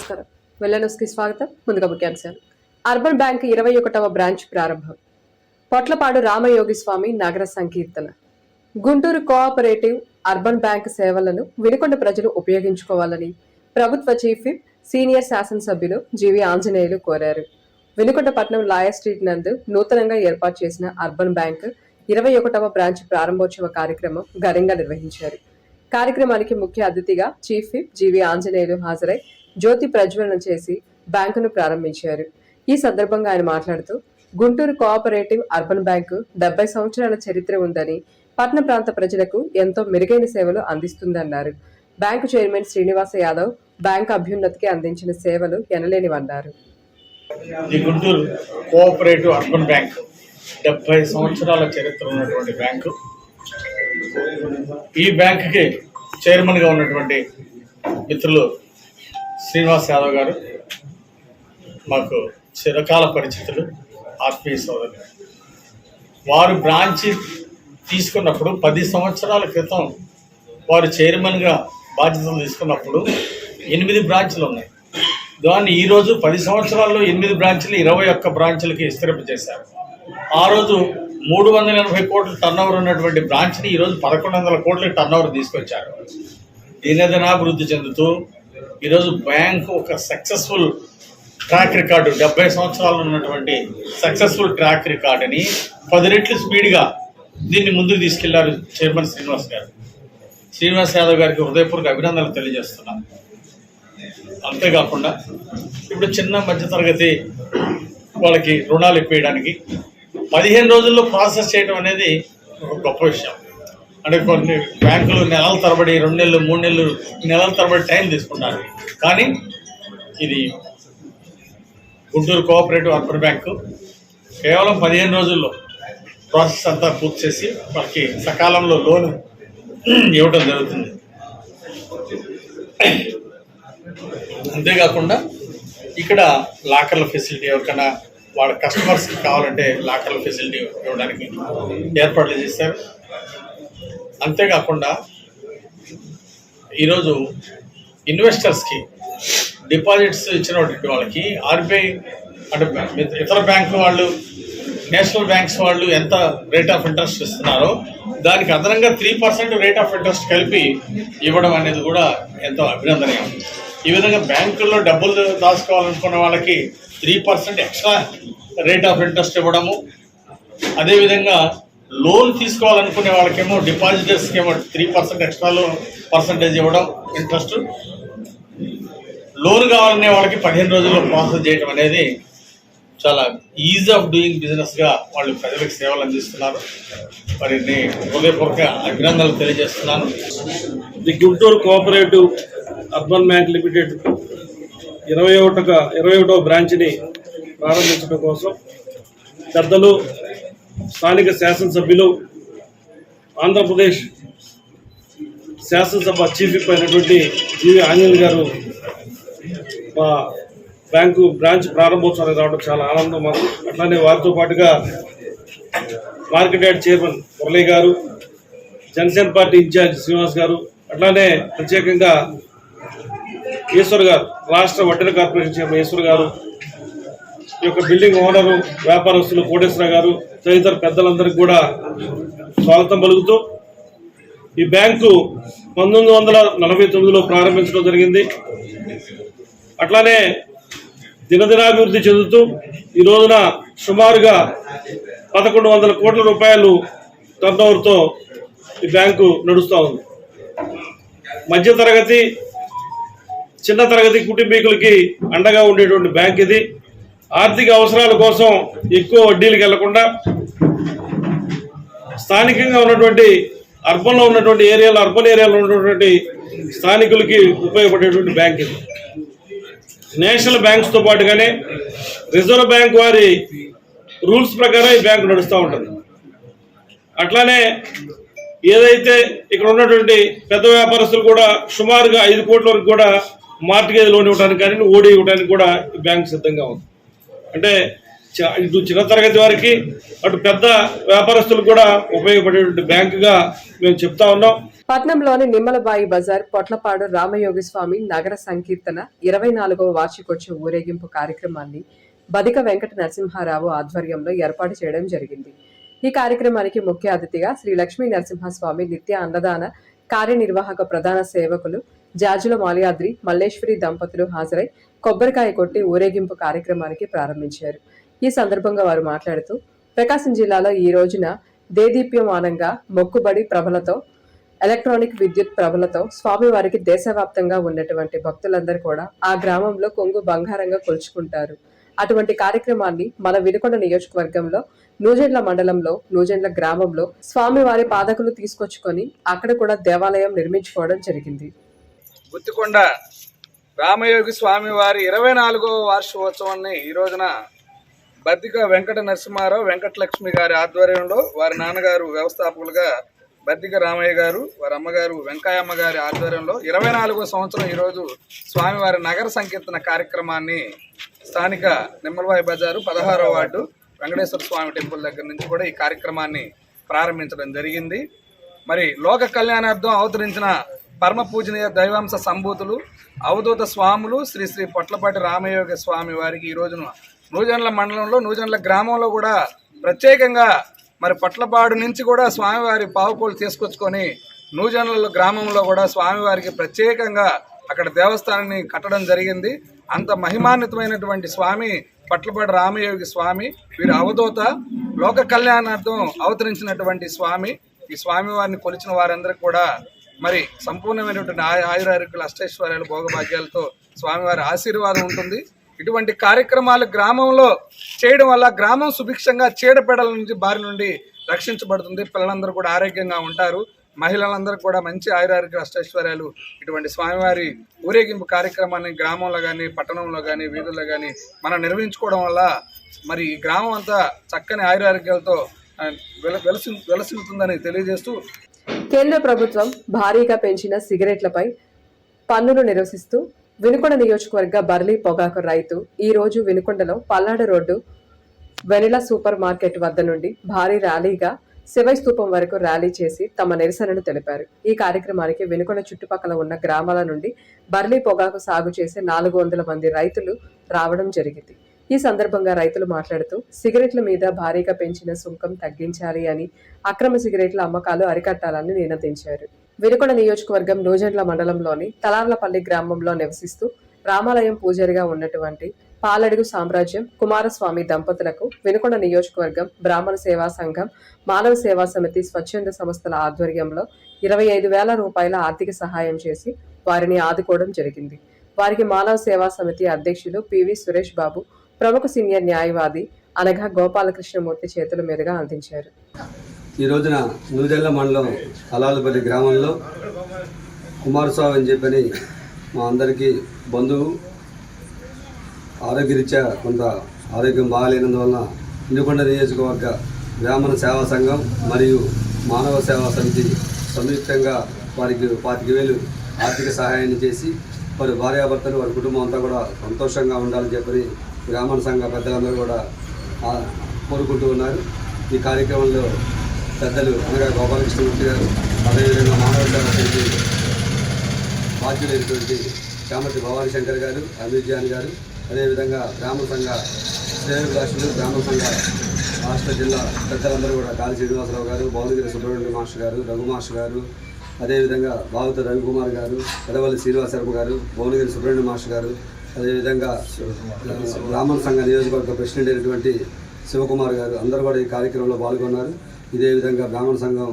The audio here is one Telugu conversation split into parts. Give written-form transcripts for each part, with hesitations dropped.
నమస్కారం. వెల్లనూస్కి స్వాగతం. ముందుగా ముఖ్యాంశాలు. అర్బన్ బ్యాంక్ 21వ బ్రాంచ్ ప్రారంభం. పొట్లపాడు రామయోగి స్వామి నగర సంకీర్తన. గుంటూరు కోఆపరేటివ్ అర్బన్ బ్యాంక్ సేవలను వినుకొండ ప్రజలు ఉపయోగించుకోవాలని ప్రభుత్వ చీఫ్ విప్ సీనియర్ శాసనసభ్యులు జీవి ఆంజనేయులు కోరారు. వినుకొండ పట్నం లాయర్ స్ట్రీట్ నందు నూతనంగా ఏర్పాటు చేసిన అర్బన్ బ్యాంక్ 21వ బ్రాంచ్ ప్రారంభోత్సవ కార్యక్రమం ఘనంగా నిర్వహించారు. కార్యక్రమానికి ముఖ్య అతిథిగా చీఫ్ విప్ జీవి ఆంజనేయులు హాజరై జ్యోతి ప్రజ్వలన చేసి బ్యాంకును ప్రారంభించారు. ఈ సందర్భంగా ఆయన మాట్లాడుతూ గుంటూరు కోఆపరేటివ్ అర్బన్ బ్యాంకు 70 సంవత్సరాల చరిత్ర ఉందని, పట్టణ ప్రాంత ప్రజలకు ఎంతో మెరుగైన సేవలు అందిస్తుందన్నారు. Bank chairman Srinivasa Yadav bank అభ్యున్నతికి అందించిన సేవలు ఎనలేనివన్నారు. గుంటూరు కోఆపరేటివ్ అర్బన్ బ్యాంక్ 70 సంవత్సరాల చరిత్ర ఉన్నటువంటి బ్యాంకు. ఈ బ్యాంకుకి చైర్మన్గా ఉన్నటువంటి మిత్రులు శ్రీనివాస్ యాదవ్ గారు మాకు చిరకాల పరిచితులు, ఆత్మీయ సోదరులు. వారు బ్రాంచి తీసుకున్నప్పుడు 10 సంవత్సరాల క్రితం వారు చైర్మన్గా బాధ్యతలు తీసుకున్నప్పుడు 8 బ్రాంచులు ఉన్నాయి. దాన్ని ఈరోజు 10 సంవత్సరాల్లో 8 బ్రాంచులు 21 బ్రాంచులకి విస్తరింపజేశారు. ఆ రోజు 380 కోట్ల టర్నోవర్ ఉన్నటువంటి బ్రాంచ్ని ఈరోజు 1100 కోట్ల టర్నోవర్ తీసుకొచ్చారు. దినదినాభివృద్ధి చెందుతూ ఈరోజు బ్యాంకు ఒక సక్సెస్ఫుల్ ట్రాక్ రికార్డు, 70 సంవత్సరాలు ఉన్నటువంటి సక్సెస్ఫుల్ ట్రాక్ రికార్డుని 10 రెట్లు స్పీడ్గా దీన్ని ముందుకు తీసుకెళ్లారు చైర్మన్ శ్రీనివాస్ యాదవ్ గారికి హృదయపూర్వక అభినందనలు తెలియజేస్తున్నాను. అంతేకాకుండా ఇప్పుడు చిన్న మధ్యతరగతి వాళ్ళకి రుణాలు ఇప్పించడానికి 15 రోజుల్లో ప్రాసెస్ చేయడం అనేది ఒక గొప్ప విషయం. అంటే కొన్ని బ్యాంకులు నెలల తరబడి 2 నెలలు 3 నెలలు నెలల తరబడి టైం తీసుకుంటారు. కానీ ఇది గుంటూరు కోఆపరేటివ్ అర్బన్ బ్యాంకు కేవలం 15 రోజుల్లో ప్రాసెస్ అంతా పూర్తి చేసి వాళ్ళకి సకాలంలో లోన్ ఇవ్వడం జరుగుతుంది. అంతేకాకుండా ఇక్కడ లాకర్ల ఫెసిలిటీ, ఎవరికైనా వాళ్ళ కస్టమర్స్కి కావాలంటే లాకర్ల ఫెసిలిటీ ఇవ్వడానికి ఏర్పాట్లు చేశారు. అంతేకాకుండా ఈరోజు ఇన్వెస్టర్స్కి డిపాజిట్స్ ఇచ్చినటువంటి వాళ్ళకి ఆర్బీఐ అంటే ఇతర బ్యాంకు వాళ్ళు, నేషనల్ బ్యాంక్స్ వాళ్ళు ఎంత రేట్ ఆఫ్ ఇంట్రెస్ట్ ఇస్తున్నారో దానికి అదనంగా 3% రేట్ ఆఫ్ ఇంట్రెస్ట్ కలిపి ఇవ్వడం అనేది కూడా ఎంతో అభినందనీయం. ఈ విధంగా బ్యాంకుల్లో డబ్బులు దాచుకోవాలనుకున్న వాళ్ళకి 3% ఎక్స్ట్రా రేట్ ఆఫ్ ఇంట్రెస్ట్ ఇవ్వడము, అదేవిధంగా లోన్ తీసుకోవాలనుకునే వాళ్ళకేమో డిపాజిటర్స్కి ఏమో 3% ఎక్స్ట్రా పర్సంటేజ్ ఇవ్వడం ఇంట్రెస్ట్, లోన్ కావాలనే వాళ్ళకి 15 రోజుల్లో ప్రాసెస్ చేయడం అనేది చాలా ఈజీ ఆఫ్ డూయింగ్ బిజినెస్గా వాళ్ళు ప్రజలకు సేవలు అందిస్తున్నారు. మరి హృదయపూర్వక అభినందనలు తెలియజేస్తున్నాను. The Guntur cooperative urban bank limited 21వ బ్రాంచ్ని ప్రారంభించడం కోసం పెద్దలు, స్థానిక శాసనసభ్యులు, ఆంధ్రప్రదేశ్ శాసనసభ చీఫ్ విప్ అయినటువంటి జీవి ఆంజనేయులు గారు మా బ్యాంకు బ్రాంచ్ ప్రారంభోత్సవానికి రావడం చాలా ఆనందం మాకు. అట్లానే వారితో పాటుగా మార్కెట్ యార్డ్ చైర్మన్ మురళీ గారు, జనసేన పార్టీ ఇన్ఛార్జ్ శ్రీనివాస్ గారు, అట్లానే ప్రత్యేకంగా ఈశ్వర్ గారు, రాష్ట్ర వడ్డీల కార్పొరేషన్ చైర్మన్ ఈశ్వర్ గారు, ఈ యొక్క బిల్డింగ్ ఓనరు, వ్యాపారస్తులు కోటేశ్వర గారు, తదితర పెద్దలందరికీ కూడా స్వాగతం పలుకుతూ, ఈ బ్యాంకు 1949లో ప్రారంభించడం జరిగింది. అట్లానే దినదినాభివృద్ధి చెందుతూ ఈ రోజున సుమారుగా 1100 కోట్ల రూపాయలు టర్నోవర్తో ఈ బ్యాంకు నడుస్తూ ఉంది. మధ్యతరగతి, చిన్న తరగతి కుటుంబీకులకి అండగా ఉండేటువంటి బ్యాంక్ ఇది. ఆర్థిక అవసరాల కోసం ఎక్కువ వడ్డీలకు వెళ్లకుండా స్థానికంగా ఉన్నటువంటి అర్బన్ ఏరియాలో ఉన్నటువంటి స్థానికులకి ఉపయోగపడేటువంటి బ్యాంక్ ఇది. నేషనల్ బ్యాంక్స్తో పాటుగానే రిజర్వ్ బ్యాంక్ వారి రూల్స్ ప్రకారం ఈ బ్యాంకు నడుస్తూ ఉంటుంది. అట్లానే ఏదైతే ఇక్కడ ఉన్నటువంటి పెద్ద వ్యాపారస్తులు కూడా సుమారుగా 5 కోట్ల వరకు కూడా మార్టిగేజ్ లోన్ ఇవ్వడానికి కానీ ఓడి ఇవ్వడానికి కూడా ఈ బ్యాంక్ సిద్ధంగా ఉంది. అంటే ఇటు చిన్న తరగతి వారికి అటు పెద్ద వ్యాపారస్తులకు కూడా ఉపయోగపడేటువంటి బ్యాంకుగా మేము చెప్తా ఉన్నాం. పట్నంలోని నిమ్మలబాయి బజార్ పొట్లపాడు రామయోగి స్వామి నగర సంకీర్తన 24వ వార్షికోత్సవ ఊరేగింపు కార్యక్రమాన్ని బదిక వెంకట నరసింహారావు ఆధ్వర్యంలో ఏర్పాటు చేయడం జరిగింది. ఈ కార్యక్రమానికి ముఖ్య అతిథిగా శ్రీ లక్ష్మీ నరసింహస్వామి నిత్య అన్నదాన కార్యనిర్వాహక ప్రధాన సేవకులు జాజుల మాల్యాద్రి మల్లేశ్వరి దంపతులు హాజరై కొబ్బరికాయ కొట్టి ఊరేగింపు కార్యక్రమానికి ప్రారంభించారు. ఈ సందర్భంగా వారు మాట్లాడుతూ ప్రకాశం జిల్లాలో ఈ రోజున దేదీప్యమానంగా మొక్కుబడి ప్రభలతో ఎలక్ట్రానిక్ విద్యుత్ ప్రభలతో స్వామివారికి దేశవ్యాప్తంగా ఉన్నటువంటి భక్తులందరూ కూడా ఆ గ్రామంలో కొంగు బంగారంగా కొలుచుకుంటారు. అటువంటి కార్యక్రమాన్ని మన వినుకొండ నియోజకవర్గంలో నూజెండ్ల మండలంలో నూజెండ్ల గ్రామంలో స్వామివారి పాదకులు తీసుకొచ్చుకొని అక్కడ కూడా దేవాలయం నిర్మించుకోవడం జరిగింది. గుత్తికొండ రామయోగి స్వామి వారి 24వ వార్షికోత్సవాన్ని ఈ రోజున బద్దిక వెంకట నరసింహారావు వెంకటలక్ష్మి గారి ఆధ్వర్యంలో వారి నాన్నగారు వ్యవస్థాపకులుగా బద్దిక రామయ్య గారు వారి అమ్మగారు వెంకయ్యమ్మ గారి ఆధ్వర్యంలో 24వ సంవత్సరం ఈరోజు స్వామివారి నగర సంకీర్తన కార్యక్రమాన్ని స్థానిక నిమ్మలబాయి బజారు 16వ వార్డు వెంకటేశ్వర స్వామి టెంపుల్ దగ్గర నుంచి కూడా ఈ కార్యక్రమాన్ని ప్రారంభించడం జరిగింది. మరి లోక కళ్యాణార్థం అవతరించిన పరమ పూజనీయ దైవాంశ సంభూతులు అవధూత స్వాములు శ్రీ శ్రీ పొట్లపాటి రామయోగ స్వామి వారికి ఈ రోజున నూజెండ్ల మండలంలో నూజెండ్ల గ్రామంలో కూడా ప్రత్యేకంగా మరి పొట్లపాడు నుంచి కూడా స్వామివారి పావుకోలు తీసుకొచ్చుకొని నూజెండ్ల గ్రామంలో కూడా స్వామివారికి ప్రత్యేకంగా అక్కడ దేవస్థానాన్ని కట్టడం జరిగింది. అంత మహిమాన్వితమైనటువంటి స్వామి పొట్లపాటి రామయోగి స్వామి, వీరు అవధూత లోక కళ్యాణార్థం అవతరించినటువంటి స్వామి. ఈ స్వామివారిని కొలిచిన వారందరికీ కూడా మరి సంపూర్ణమైనటువంటి ఆయురారోగ్యాలు అష్టైశ్వర్యాలు భోగభాగ్యాలతో స్వామివారి ఆశీర్వాదం ఉంటుంది. ఇటువంటి కార్యక్రమాలు గ్రామంలో చేయడం వల్ల గ్రామం సుభిక్షంగా చీడపీడల నుంచి బారి నుండి రక్షించబడుతుంది. పిల్లలందరూ కూడా ఆరోగ్యంగా ఉంటారు. మహిళలందరూ కూడా మంచి ఆయురారోగ్య అష్టైశ్వర్యాలు ఇటువంటి స్వామివారి ఊరేగింపు కార్యక్రమాన్ని గ్రామంలో కానీ పట్టణంలో కానీ వీధుల్లో కానీ మనం నిర్వహించుకోవడం వల్ల మరి ఈ గ్రామం అంతా చక్కని ఆయురారోగ్యాలతో వెలసిల్లుతుందని తెలియజేస్తూ కేంద్ర ప్రభుత్వం భారీగా పెంచిన సిగరెట్లపై పన్నులు నిరసిస్తూ వినుకొండ నియోజకవర్గ బర్లీ పొగాకు రైతు ఈ రోజు వినుకొండలో Palnadu road vanilla super market వద్ద నుండి భారీ ర్యాలీగా శివై స్తూపం వరకు ర్యాలీ చేసి తమ నిరసనను తెలిపారు. ఈ కార్యక్రమానికి వినుకొండ చుట్టుపక్కల ఉన్న గ్రామాల నుండి బర్లీ పొగాకు సాగు చేసే 400 మంది రైతులు రావడం జరిగింది. ఈ సందర్భంగా రైతులు మాట్లాడుతూ సిగరెట్ల మీద భారీగా పెంచిన సుంకం తగ్గించాలి అని, అక్రమ సిగరెట్ల అమ్మకాలు అరికట్టాలని నినదించారు. వినుకొండ నియోజకవర్గం నూజెండ్ల మండలంలోని తలార్లపల్లి గ్రామంలో నివసిస్తూ రామాలయం పూజారిగా ఉన్నటువంటి పాలడుగు సామ్రాజ్యం కుమారస్వామి దంపతులకు వినుకొండ నియోజకవర్గం బ్రాహ్మణ సేవా సంఘం మానవ సేవా సమితి స్వచ్ఛంద సంస్థల ఆధ్వర్యంలో 25,000 రూపాయల ఆర్థిక సహాయం చేసి వారిని ఆదుకోవడం జరిగింది. వారికి మానవ సేవా సమితి అధ్యక్షులు పివి సురేష్ బాబు, ప్రముఖ సీనియర్ న్యాయవాది అనగా గోపాలకృష్ణమూర్తి చేతుల మీదుగా అందించారు. ఈ రోజున నూజెండ్ల మండలం అలాలపల్లి గ్రామంలో కుమారస్వామి అని చెప్పని మా అందరికీ బంధువు ఆరోగ్యరీత్యా కొంత ఆరోగ్యం బాగాలేనందువలన వినుకొండ నియోజకవర్గ బ్రాహ్మణ సేవా సంఘం మరియు మానవ సేవా సమితి సంయుక్తంగా వారికి 25,000 ఆర్థిక సహాయాన్ని చేసి వారి భార్యాభర్తలు వారి కుటుంబం అంతా కూడా సంతోషంగా ఉండాలని చెప్పని బ్రాహ్మణ సంఘ పెద్దలందరూ కూడా కోరుకుంటూ ఉన్నారు. ఈ కార్యక్రమంలో పెద్దలు అనగా గోపాలకృష్ణమూర్తి గారు, అదేవిధంగా మానవ సేవా సమితి బాధ్యులైనటువంటి చామర్తి భవానీ శంకర్ గారు, అమీర్ జాన్ గారు, అదేవిధంగా బ్రాహ్మణ సంఘ శ్రేయోభిలాషులు బ్రాహ్మణ సంఘ రాష్ట్ర జిల్లా పెద్దలందరూ కూడా కాళీ శ్రీనివాసరావు గారు, భువనగిరి సుబ్రహ్మణ్య మాస్టర్ గారు, రఘు మాస్టర్ గారు, అదేవిధంగా బావుత రవికుమార్ గారు, పెదవల్లి శ్రీనివాసరావు గారు, భువనగిరి సుబ్రహ్మణ్య మాస్టర్ గారు, అదేవిధంగా బ్రాహ్మణ సంఘ నియోజకవర్గ ప్రెసిడెంట్ అయినటువంటి శివకుమార్ గారు అందరూ కూడా ఈ కార్యక్రమంలో పాల్గొన్నారు. ఇదే విధంగా బ్రాహ్మణ సంఘం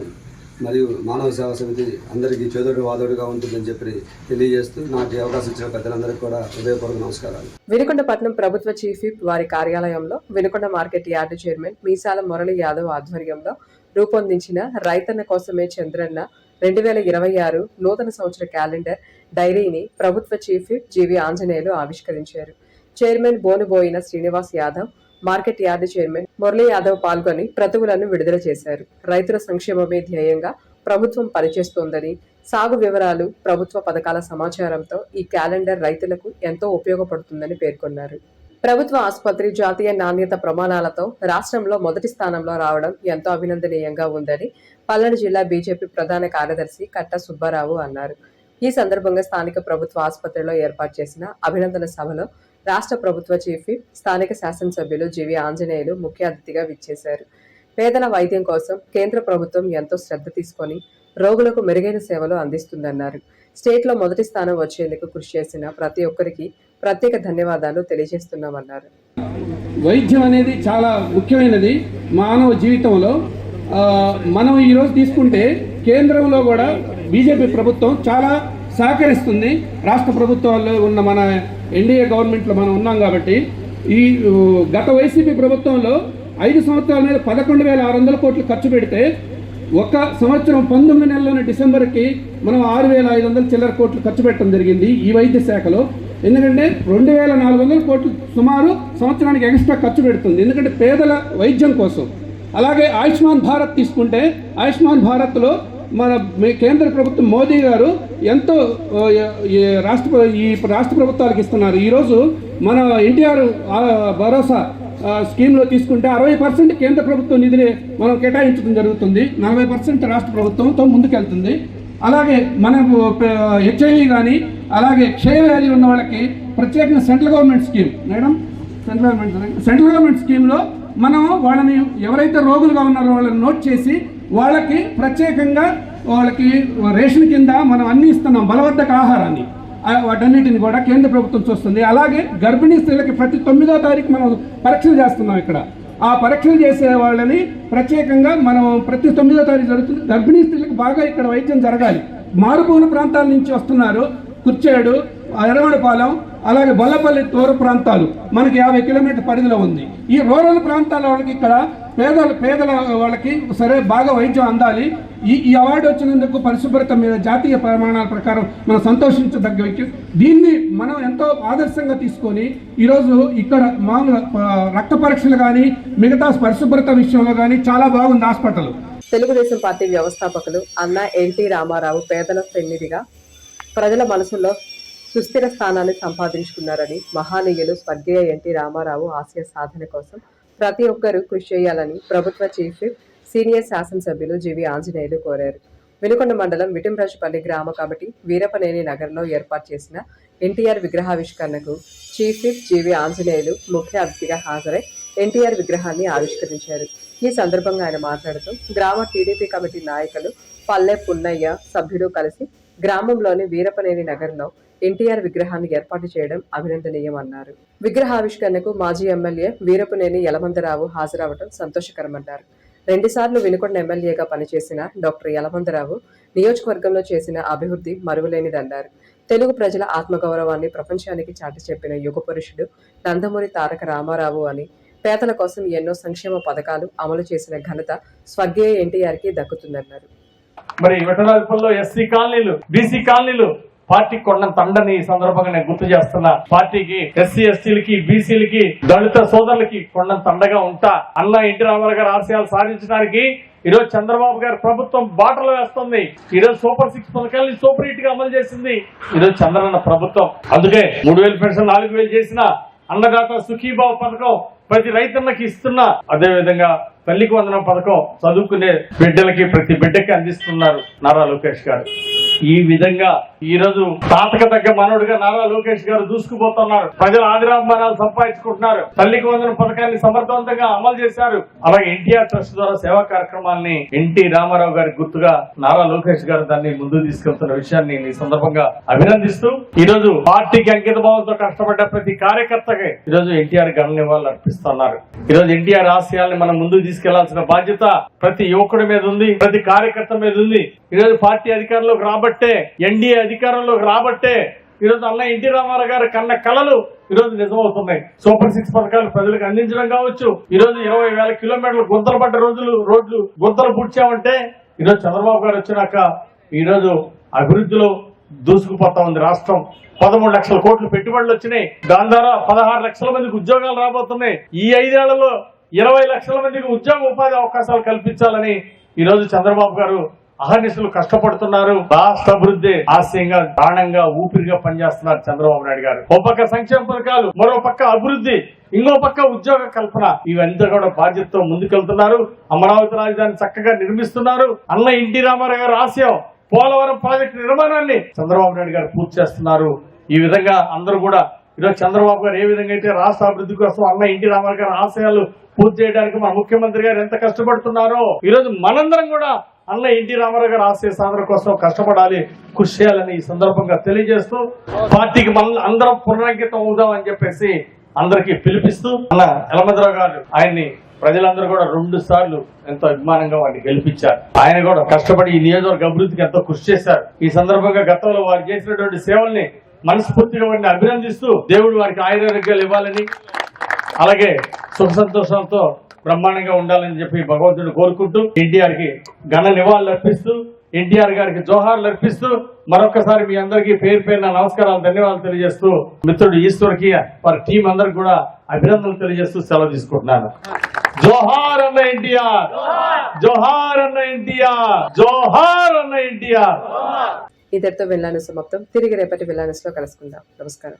మరియు మానవ సేవా సమితి అందరికీ చేదోడు వాదోడుగా ఉంటుందని చెప్పి తెలియజేస్తూ నాకు అవకాశం ఇచ్చిన పెద్దలందరికీ కూడా హృదయపూర్వక నమస్కారాలు. వినుకొండ పట్నం ప్రభుత్వ చీఫ్ విప్ వారి కార్యాలయంలో వినుకొండ మార్కెట్ యార్డు చైర్మన్ మీసాల మురళి యాదవ్ ఆధ్వర్యంలో రూపొందించిన రైతన్న కోసమే చంద్రన్న 2026 నూతన సంవత్సర క్యాలెండర్ డైరీని ప్రభుత్వ చీఫ్ విప్ జీవి ఆంజనేయులు ఆవిష్కరించారు. Chairman Bonuboina Srinivas Yadav, market yard chairman Murali Yadav పాల్గొని ప్రతువులను విడుదల చేశారు. రైతుల సంక్షేమమే ధ్యేయంగా ప్రభుత్వం పనిచేస్తోందని, సాగు వివరాలు, ప్రభుత్వ పథకాల సమాచారంతో ఈ క్యాలెండర్ రైతులకు ఎంతో ఉపయోగపడుతుందని పేర్కొన్నారు. ప్రభుత్వ ఆసుపత్రి జాతీయ నాణ్యత ప్రమాణాలతో రాష్ట్రంలో మొదటి స్థానంలో రావడం ఎంతో అభినందనీయంగా ఉందని పల్నాడు జిల్లా బీజేపీ ప్రధాన కార్యదర్శి కట్ట సుబ్బారావు అన్నారు. ఈ సందర్భంగా స్థానిక ప్రభుత్వ ఆసుపత్రిలో ఏర్పాటు చేసిన అభినందన సభలో రాష్ట్ర ప్రభుత్వ చీఫ్ విప్, స్థానిక శాసనసభ్యులు జీవి ఆంజనేయులు ముఖ్య అతిథిగా విచ్చేశారు. పేదల వైద్యం కోసం కేంద్ర ప్రభుత్వం ఎంతో శ్రద్ధ తీసుకొని రోగులకు మెరుగైన సేవలు అందిస్తుందన్నారు. స్టేట్లో మొదటి స్థానం వచ్చేందుకు కృషి చేసిన ప్రతి ఒక్కరికి ప్రత్యేక ధన్యవాదాలు తెలియజేస్తున్నామన్నారు. వైద్యం అనేది చాలా ముఖ్యమైనది మానవ జీవితంలో. మనం ఈరోజు తీసుకుంటే కేంద్రంలో కూడా బీజేపీ ప్రభుత్వం చాలా సహకరిస్తుంది. రాష్ట్ర ప్రభుత్వాల్లో ఉన్న మన ఎన్డీఏ గవర్నమెంట్లో మనం ఉన్నాం కాబట్టి ఈ గత వైసీపీ ప్రభుత్వంలో 5 సంవత్సరాల మీద 11,600 కోట్లు ఖర్చు పెడితే ఒక సంవత్సరం 19 నెలలోని డిసెంబర్కి మనం 6,500 చిల్లర కోట్లు ఖర్చు పెట్టడం జరిగింది ఈ వైద్య శాఖలో. ఎందుకంటే 2,400 కోట్లు సుమారు సంవత్సరానికి ఎక్స్ట్రా ఖర్చు పెడుతుంది, ఎందుకంటే పేదల వైద్యం కోసం. అలాగే ఆయుష్మాన్ భారత్ తీసుకుంటే ఆయుష్మాన్ భారత్లో మన కేంద్ర ప్రభుత్వం మోదీ గారు ఎంతో ఈ రాష్ట్ర ప్రభుత్వాలకు ఇస్తున్నారు. ఈరోజు మన ఎన్టీఆర్ భరోసా స్కీమ్లో తీసుకుంటే 60% కేంద్ర ప్రభుత్వం నిధిని మనం కేటాయించడం జరుగుతుంది, 40% రాష్ట్ర ప్రభుత్వంతో ముందుకెళ్తుంది. అలాగే మనకు హెచ్ఐవి కానీ అలాగే క్షయవ్యాధి ఉన్న వాళ్ళకి ప్రత్యేకంగా central government scheme central government స్కీమ్లో మనం వాళ్ళని ఎవరైతే రోగులుగా ఉన్నారో వాళ్ళని నోట్ చేసి వాళ్ళకి ప్రత్యేకంగా వాళ్ళకి రేషన్ కింద మనం అన్ని ఇస్తున్నాం, బలవర్ధక ఆహారాన్ని, వాటన్నిటిని కూడా కేంద్ర ప్రభుత్వం చూస్తుంది. అలాగే గర్భిణీ స్త్రీలకి ప్రతి 9వ తారీఖు మనం పరీక్షలు చేస్తున్నాం. ఇక్కడ ఆ పరీక్షలు చేసే వాళ్ళని ప్రత్యేకంగా మనం ప్రతి 9వ తారీఖు జరుగుతుంది. గర్భిణీ స్త్రీలకు బాగా ఇక్కడ వైద్యం జరగాలి. మారుమూల ప్రాంతాల నుంచి వస్తున్నారు, కుర్చేడు, ఎర్రగొండపాలెం, అలాగే బొల్లపల్లి దూర ప్రాంతాలు మనకి 50 కిలోమీటర్ పరిధిలో ఉంది. ఈ రూరల్ ప్రాంతాల వాళ్ళకి ఇక్కడ పేదల వాళ్ళకి సరే బాగా వైద్యం అందాలి. ఈ అవార్డు వచ్చినందుకు పరిశుభ్రత మీద జాతీయ ప్రమాణాల ప్రకారం మనం సంతోషించదగ్గ విషయం. దీన్ని మనం ఎంతో ఆదర్శంగా తీసుకొని ఈరోజు ఇక్కడ మామూలు రక్త పరీక్షలు కానీ మిగతా పరిశుభ్రత విషయంలో కానీ చాలా బాగుంది హాస్పిటల్. తెలుగుదేశం పార్టీ వ్యవస్థాపకులు అన్న ఎన్టీ రామారావు పేదల పెన్నిధిగా ప్రజల మనసుల్లో సుస్థిర స్థానాన్ని సంపాదించుకున్నారని, మహానీయులు స్వర్గీయ ఎన్టీ రామారావు ఆశయ సాధన కోసం ప్రతి ఒక్కరూ కృషి చేయాలని ప్రభుత్వ చీఫ్ విప్, సీనియర్ శాసనసభ్యులు జీవి ఆంజనేయులు కోరారు. వినుకొండ మండలం విటింరాజుపల్లి గ్రామ కమిటీ వీరపనేని నగర్లో ఏర్పాటు చేసిన NTR విగ్రహావిష్కరణకు chief whip GV Anjaneyulu ముఖ్య అతిథిగా హాజరై ఎన్టీఆర్ విగ్రహాన్ని ఆవిష్కరించారు. ఈ సందర్భంగా ఆయన మాట్లాడుతూ గ్రామ టీడీపీ కమిటీ నాయకులు పల్లె పున్నయ్య సభ్యులు కలిసి గ్రామంలోని వీరపనేని నగర్లో ఎన్టీఆర్ విగ్రహాన్ని ఏర్పాటు చేయడం అభినందనీయమన్నారు. విగ్రహావిష్కరణకు మాజీ ఎమ్మెల్యే వీరపనేని యలమందరావు హాజరవడం సంతోషకరమన్నారు. 2 సార్లు వినుకొండ ఎమ్మెల్యేగా పనిచేసిన డాక్టర్ యలమందరావు నియోజకవర్గంలో చేసిన అభివృద్ధి మరువలేనిదన్నారు. తెలుగు ప్రజల ఆత్మగౌరవాన్ని ప్రపంచానికి చాటి చెప్పిన యుగ పురుషుడు నందమూరి తారక రామారావు అని, పేదల కోసం ఎన్నో సంక్షేమ పథకాలు అమలు చేసిన ఘనత స్వర్గీయ ఎన్టీఆర్ కి దక్కుతుందన్నారు. మరి విఠలాజపల్లిలో ఎస్సీ కాలనీలు, బీసీ కాలనీలు పార్టీ కొండంత అండని ఈ సందర్భంగా నేను గుర్తు చేస్తున్నా. పార్టీకి ఎస్సీ ఎస్టీలకి బీసీలకి దళిత సోదరులకి కొండంత అండగా ఉంటా. అన్న ఎన్టీ రామారావు గారి ఆశయాలు సాధించడానికి ఈరోజు చంద్రబాబు గారి ప్రభుత్వం బాటలో వేస్తుంది. ఈరోజు సూపర్ 6 పథకాలని సూపర్ హిట్ గా అమలు చేసింది ఈరోజు చంద్రన్న ప్రభుత్వం. అందుకే 3,000 పెన్షన్ 4,000 చేసిన, అన్నదాత సుఖీభావ పథకం ప్రతి రైతన్నకి ఇస్తున్నా. అదే విధంగా తల్లికి వందనం పథకం చదువుకునే బిడ్డలకి ప్రతి బిడ్డకి అందిస్తున్నారు నారా లోకేష్ గారు. ఈ విధంగా ఈ రోజు తాతక తగ్గ మనోడుగా నారా లోకేష్ గారు దూసుకుపోతున్నారు. ప్రజల ఆదిరాభిమానాలు సంపాదించుకుంటున్నారు. తల్లికి వందనం పథకాన్ని సమర్థవంతంగా అమలు చేశారు. అలాగే ఎన్టీఆర్ ట్రస్ట్ ద్వారా సేవా కార్యక్రమాల్ని ఎన్టీ రామారావు గారి గుర్తుగా నారా లోకేష్ గారు దాన్ని ముందుకు తీసుకెళ్తున్న విషయాన్ని ఈ సందర్భంగా అభినందిస్తూ ఈ రోజు పార్టీకి అంకిత భావంతో కష్టపడ్డ ప్రతి కార్యకర్తకి ఈ రోజు ఎన్టీఆర్ ఘన నివాళులు అర్పిస్తున్నారు. ఈ రోజు ఎన్టీఆర్ ఆశయాల్ని మనం ముందుకు తీసుకెళ్లాల్సిన బాధ్యత ప్రతి యువకుడి మీద ఉంది, ప్రతి కార్యకర్త మీద ఉంది. ఈ రోజు పార్టీ అధికారంలోకి రాబట్టే, ఎన్డీఏ అధికారంలోకి రాబట్టే ఈరోజు అన్న ఎన్టీ రామారావు గారు కన్న కళలు ఈరోజు నిజమవుతున్నాయి. సూపర్ 6 పథకాలు ప్రజలకు అందించడం కావచ్చు. ఈరోజు 20,000 కిలోమీటర్లు గుంతలు పడ్డ రోడ్లు గుంతలు పూడ్చామంటే ఈరోజు చంద్రబాబు గారు వచ్చినాక ఈరోజు అభివృద్ధిలో దూసుకుపోతా ఉంది రాష్ట్రం. 13 లక్షల కోట్లు పెట్టుబడులు వచ్చినాయి. దాని ద్వారా 16 లక్షల మందికి ఉద్యోగాలు రాబోతున్నాయి. ఈ 5 ఏళ్లలో 20 లక్షల మందికి ఉద్యోగ ఉపాధి అవకాశాలు కల్పించాలని ఈరోజు చంద్రబాబు గారు అహర్నిశలు కష్టపడుతున్నారు. రాష్ట్ర అభివృద్ధి ఆశయంగా ప్రాణంగా ఊపిరిగా పనిచేస్తున్నారు చంద్రబాబు నాయుడు గారు. ఒక పక్క సంక్షేమ పథకాలు, మరో పక్క అభివృద్ధి, ఇంకో పక్క ఉద్యోగ కల్పన, ఇవంతా కూడా బాధ్యతతో ముందుకెళ్తున్నారు. అమరావతి రాజధాని చక్కగా నిర్మిస్తున్నారు. అన్న ఎన్టీ రామారావు గారు ఆశయం పోలవరం ప్రాజెక్టు నిర్మాణాన్ని చంద్రబాబు నాయుడు గారు పూర్తి చేస్తున్నారు. ఈ విధంగా అందరూ కూడా ఈరోజు చంద్రబాబు గారు ఏ విధంగా అయితే రాష్ట్ర అభివృద్ధి కోసం అన్న ఎన్టీ రామారావు గారి ఆశయాలు పూర్తి చేయడానికి మన ముఖ్యమంత్రి గారు ఎంత కష్టపడుతున్నారో ఈరోజు మనందరం కూడా అన్న ఎన్టీ రామారావు గారి ఆశయ సాధన కోసం కష్టపడాలి, కృషి చేయాలని ఈ సందర్భంగా తెలియజేస్తూ పార్టీకి మనం అందరం పునరంకితం అవుదామని చెప్పేసి అందరికీ పిలిపిస్తూ అన్న యలమందరావు గారు ఆయన్ని ప్రజలందరూ కూడా 2 సార్లు ఎంతో అభిమానంగా వారిని గెలిపించారు. ఆయన కూడా కష్టపడి ఈ నియోజకవర్గ అభివృద్ధికి ఎంతో కృషి చేశారు. ఈ సందర్భంగా గతంలో వారు చేసినటువంటి సేవల్ని మనస్ఫూర్తిగా వారిని అభినందిస్తూ దేవుడు వారికి ఆయురారోగ్యాలు ఇవ్వాలని, అలాగే సుఖ సంతోషాలతో బ్రహ్మాండంగా ఉండాలని చెప్పి భగవంతుడు కోరుకుంటూ ఎన్టీఆర్ కి ఘన నివాళులు అర్పిస్తూ, ఎన్టీఆర్ గారికి జోహార్లు అర్పిస్తూ మరొకసారి మీ అందరికీ పేరు పేరున నమస్కారాలు, ధన్యవాదాలు తెలియజేస్తూ మిత్రుడు ఈశ్వర్కి వారి టీం అందరికి కూడా అభినందనలు తెలియజేస్తూ సెలవు తీసుకుంటున్నాను. జోహార్ అన్న ఎన్టీఆర్, జోహార్ అన్న ఎన్టీఆర్, జోహార్ అన్న ఎన్టీఆర్. ఇద్దరితో వెళ్ళాను సమాప్తం. తిరిగి రేపటి వెళ్ళానస్లో కలుసుకుందాం. నమస్కారం.